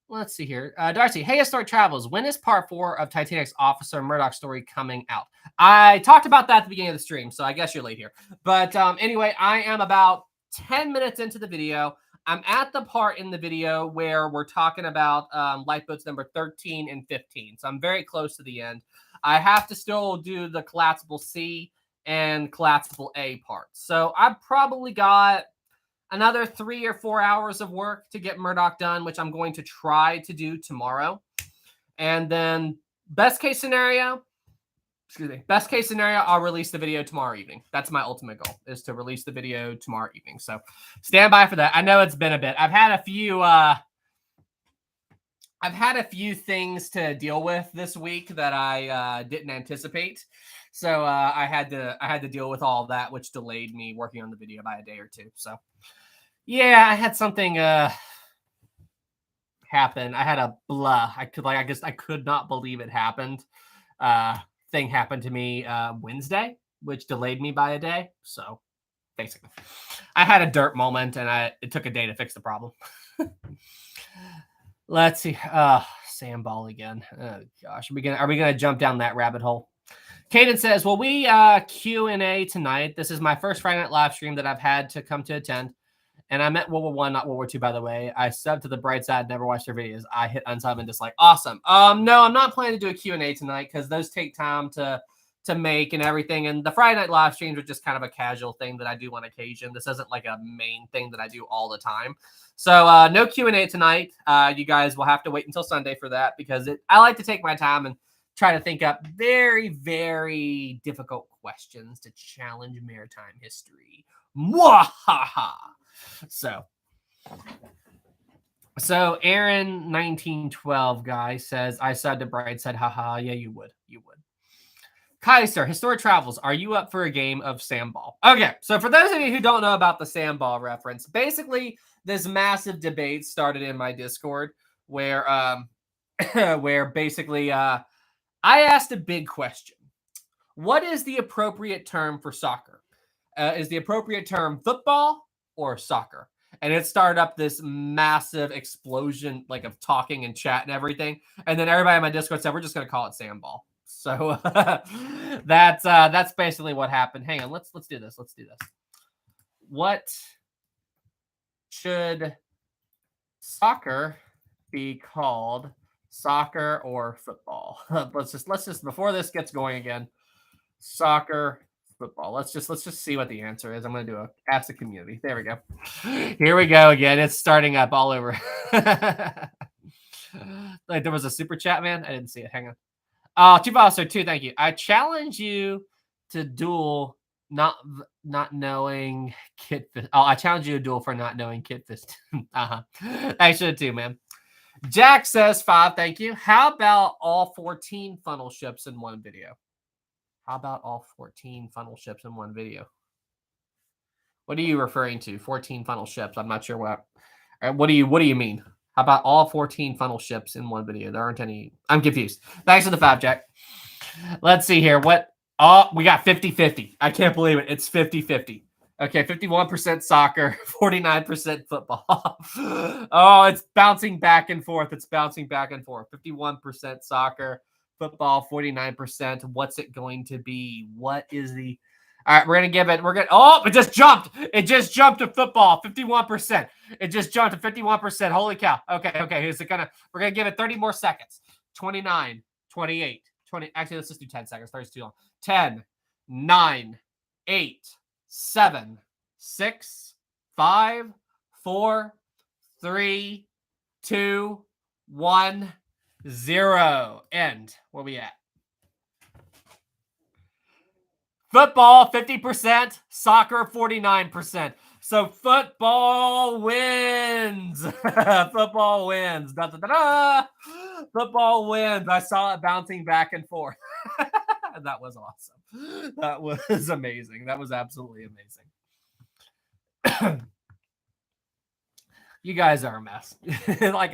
Let's see here. Darcy, hey, Historic Travels. When is part 4 of Titanic's Officer Murdoch story coming out? I talked about that at the beginning of the stream, so I guess you're late here. But anyway, I am about 10 minutes into the video. I'm at the part in the video where we're talking about lifeboats number 13 and 15. So I'm very close to the end. I have to still do the collapsible C and collapsible A parts. So I've probably got another 3 or 4 hours of work to get Murdoch done, which I'm going to try to do tomorrow. And then best case scenario, I'll release the video tomorrow evening. That's my ultimate goal, is to release the video tomorrow evening. So stand by for that. I know it's been a bit. I've had a few things to deal with this week that I didn't anticipate. So I had to deal with all of that, which delayed me working on the video by a day or two. So yeah, I had something happen. I had a blah. I could not believe it happened. Thing happened to me Wednesday, which delayed me by a day. So basically, I had a dirt moment, and it took a day to fix the problem. Let's see. Sandball again. Oh gosh, are we gonna jump down that rabbit hole? Caden says, "Will we Q&A tonight? This is my first Friday night live stream that I've had to come to attend. And I meant World War I, not World War II, by the way. I subbed to the Brightside, never watched their videos. I hit unsub and dislike. Awesome. No, I'm not planning to do a Q&A tonight because those take time to make and everything. And the Friday night live streams are just kind of a casual thing that I do on occasion. This isn't like a main thing that I do all the time. So no Q&A tonight. You guys will have to wait until Sunday for that because I like to take my time and try to think up very, very difficult questions to challenge maritime history. Mwahaha. So Aaron 1912 guy says, I said to Brightside, haha, yeah, you would. Kaiser, Historic Travels, are you up for a game of sandball? Okay, so for those of you who don't know about the sandball reference, basically this massive debate started in my Discord where where basically I asked a big question. What is the appropriate term for soccer? Is the appropriate term football or soccer? And it started up this massive explosion of talking and chat and everything. And then everybody in my Discord said, we're just going to call it sandball. So that's basically what happened. Hang on, let's do this. What should soccer be called? Soccer or football? let's just before this gets going again. Soccer, football. Let's just see what the answer is. I'm going to ask the community. There we go. Here we go again. It's starting up all over. There was a super chat, man. I didn't see it. Hang on. Chief Officer 2, thank you. I challenge you to duel not knowing Kit Fist. I challenge you to duel for not knowing Kit Fist. I should too, man. Jack says 5, thank you. How about all 14 funnel ships in one video? How about all 14 funnel ships in one video? What are you referring to? 14 funnel ships. I'm not sure what. What do you mean? How about all 14 funnel ships in one video? There aren't any. I'm confused. Thanks for the 5, Jack. Let's see here. What? Oh, we got 50-50. I can't believe it. It's 50-50. Okay, 51% soccer, 49% football. Oh, it's bouncing back and forth. 51% soccer, football, 49%. What's it going to be? What is the... All right, oh, it just jumped. It just jumped to football, 51%. It just jumped to 51%. Holy cow. Okay. We're going to give it 30 more seconds. 29, 28, 20. Actually, let's just do 10 seconds. 30 is too long. 10, 9, 8, 7, 6, 5, 4, 3, 2, 1, 0. End. Where we at? Football, 50%. Soccer, 49%. So football wins. Football wins. Da, da, da, da. Football wins. I saw it bouncing back and forth. That was awesome. That was amazing. That was absolutely amazing. You guys are a mess. Like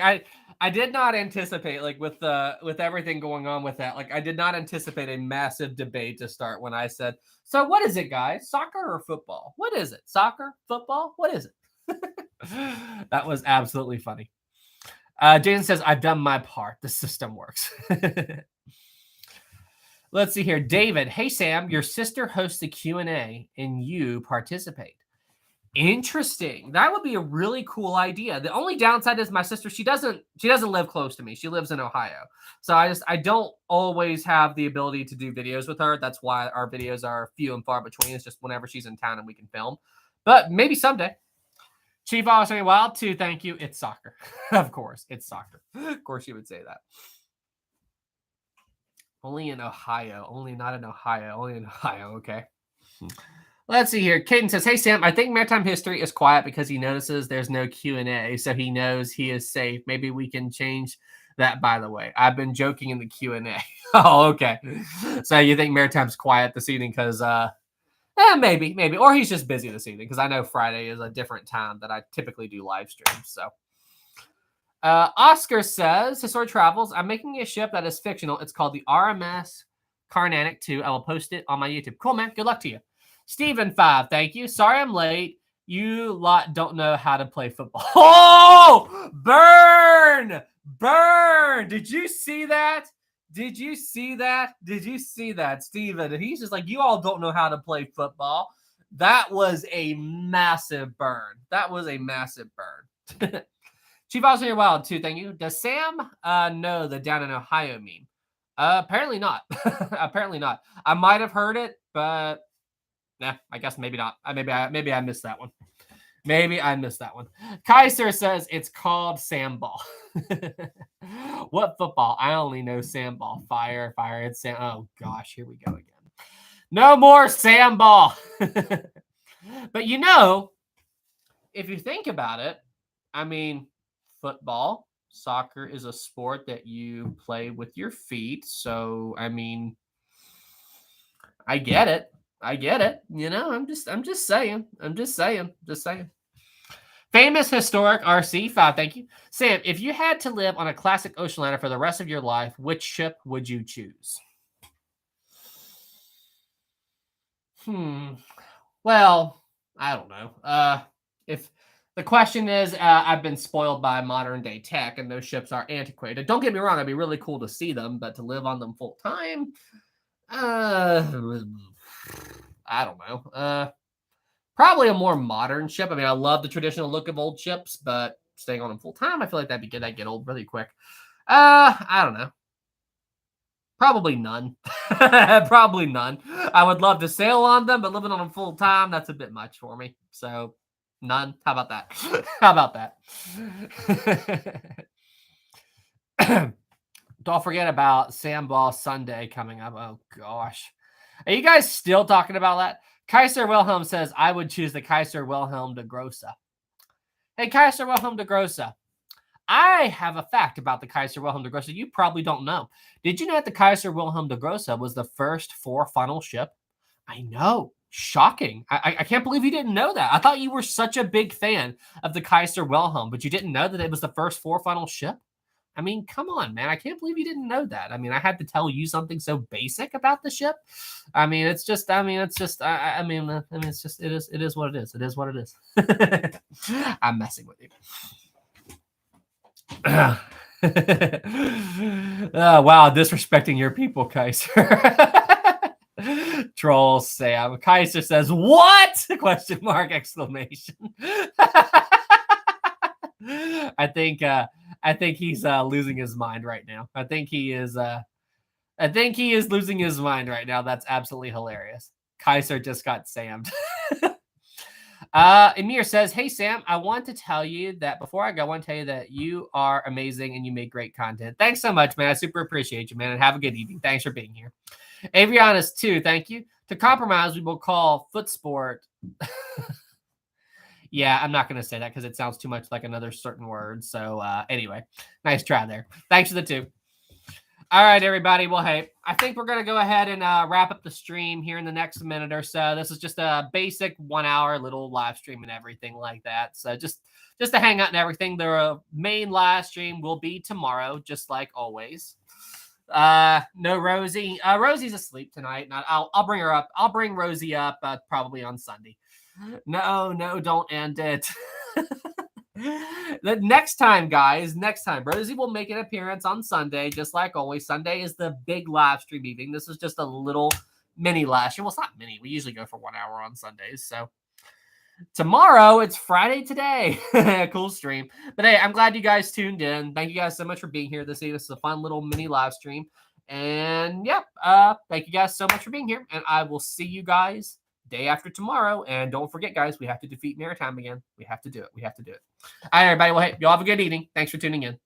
I did not anticipate, like with everything going on with that, like I did not anticipate a massive debate to start when I said, so what is it, guys? Soccer or football? What is it? Soccer? Football? What is it? That was absolutely funny. Jason says, I've done my part. The system works. Let's see here. David, hey, Sam, your sister hosts a Q&A and you participate. Interesting. That would be a really cool idea. The only downside is my sister, she doesn't live close to me. She lives in Ohio. So I don't always have the ability to do videos with her. That's why our videos are few and far between. It's just whenever she's in town and we can film. But maybe someday. Chief Officer Wild 2, thank you. It's soccer. Of course, it's soccer. Of course you would say that. Only in Ohio. Only not in Ohio. Only in Ohio. Okay. Let's see here. Caden says, hey, Sam, I think maritime history is quiet because he notices there's no Q&A, so he knows he is safe. Maybe we can change that, by the way. I've been joking in the Q&A. Oh, okay. So you think maritime's quiet this evening because, maybe. Or he's just busy this evening because I know Friday is a different time that I typically do live streams, so. Oscar says, Historic Travels, I'm making a ship that is fictional. It's called the RMS Carnatic 2. I will post it on my YouTube. Cool, man. Good luck to you. Stephen 5, thank you. Sorry I'm late. You lot don't know how to play football. Oh, burn! Did you see that? Did you see that, Stephen? He's just like, you all don't know how to play football. That was a massive burn. Chief Officer Wild 2, thank you. Does Sam know the down in Ohio meme? Apparently not. Apparently not. I might have heard it, but I guess maybe not. Maybe I missed that one. Kaiser says it's called Samball. What football? I only know Samball. Fire. It's Sam. Oh gosh, here we go again. No more Samball. But if you think about it, I mean, football, soccer is a sport that you play with your feet. So, I mean, I get it. I'm just saying. Famous historic RC5, thank you. Sam, if you had to live on a classic ocean liner for the rest of your life, which ship would you choose? Well, I don't know. If the question is, I've been spoiled by modern day tech and those ships are antiquated. Don't get me wrong, it'd be really cool to see them, but to live on them full time, I don't know. Probably a more modern ship. I mean, I love the traditional look of old ships, but staying on them full time, I feel like that'd be good. I'd get old really quick. I don't know. Probably none. Probably none. I would love to sail on them, but living on them full time, that's a bit much for me. So none. How about that? Don't forget about Samball Sunday coming up. Oh gosh. Are you guys still talking about that? Kaiser Wilhelm says, I would choose the Kaiser Wilhelm de Grossa. Hey, Kaiser Wilhelm de Grossa. I have a fact about the Kaiser Wilhelm de Grossa you probably don't know. Did you know that the Kaiser Wilhelm de Grossa was the first 4-funnel ship? I know. Shocking. I can't believe you didn't know that. I thought you were such a big fan of the Kaiser Wilhelm, but you didn't know that it was the first 4-funnel ship? I mean, come on, man. I can't believe you didn't know that. I mean, I had to tell you something so basic about the ship. I mean, it's just what it is. I'm messing with you. Oh, wow, disrespecting your people, Kaiser. Troll Sam. Kaiser says, what? Question mark, exclamation. I think he's losing his mind right now. I think he is losing his mind right now. That's absolutely hilarious. Kaiser just got Sammed. Emir says, hey, Sam, I want to tell you that before I go, I want to tell you that you are amazing and you make great content. Thanks so much, man. I super appreciate you, man. And have a good evening. Thanks for being here. Avianis, too. Thank you. To compromise, we will call foot sport. Yeah, I'm not going to say that because it sounds too much like another certain word. So anyway, nice try there. Thanks for the 2. All right, everybody. Well, hey, I think we're going to go ahead and wrap up the stream here in the next minute or so. This is just a basic 1 hour little live stream and everything like that. So just to hang out and everything. The main live stream will be tomorrow, just like always. No Rosie. Rosie's asleep tonight. And I'll bring her up. I'll bring Rosie up probably on Sunday. No, don't end it. The next time, guys, Rosie will make an appearance on Sunday, just like always. Sunday is the big live stream evening. This is just a little mini live stream. Well, it's not mini. We usually go for 1 hour on Sundays. So tomorrow, it's Friday today. Cool stream. But hey, I'm glad you guys tuned in. Thank you guys so much for being here this evening. This is a fun little mini live stream. And yeah, thank you guys so much for being here. And I will see you guys day after tomorrow. And don't forget, guys, we have to defeat Maritime again. We have to do it. All right, everybody. Well, hey, y'all have a good evening. Thanks for tuning in.